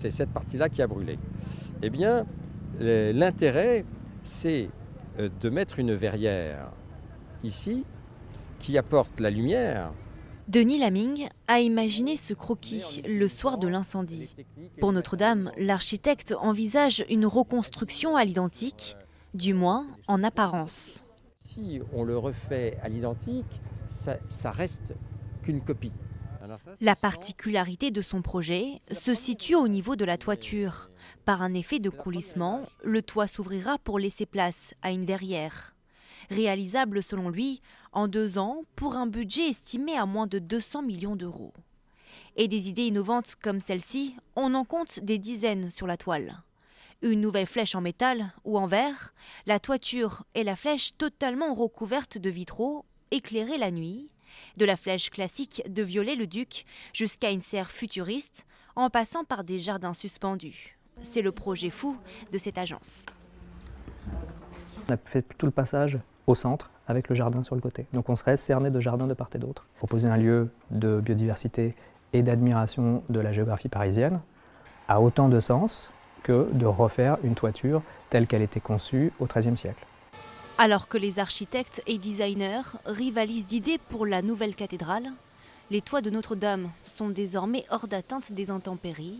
c'est cette partie-là qui a brûlé. Eh bien, l'intérêt, c'est de mettre une verrière ici qui apporte la lumière. Denis Laming a imaginé ce croquis le soir de l'incendie. Pour Notre-Dame, l'architecte envisage une reconstruction à l'identique, du moins en apparence. Si on le refait à l'identique, ça reste qu'une copie. La particularité de son projet se situe au niveau de la toiture. Par un effet de coulissement, le toit s'ouvrira pour laisser place à une verrière. Réalisable selon lui en 2 ans pour un budget estimé à moins de 200 millions d'euros. Et des idées innovantes comme celle-ci, on en compte des dizaines sur la toile. Une nouvelle flèche en métal ou en verre, la toiture et la flèche totalement recouvertes de vitraux, éclairées la nuit, de la flèche classique de Viollet-le-Duc jusqu'à une serre futuriste, en passant par des jardins suspendus. C'est le projet fou de cette agence. On a fait tout le passage au centre avec le jardin sur le côté. Donc on serait cerné de jardins de part et d'autre. Proposer un lieu de biodiversité et d'admiration de la géographie parisienne a autant de sens que de refaire une toiture telle qu'elle était conçue au XIIIe siècle. Alors que les architectes et designers rivalisent d'idées pour la nouvelle cathédrale, les toits de Notre-Dame sont désormais hors d'atteinte des intempéries,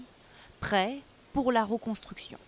prêts pour la reconstruction.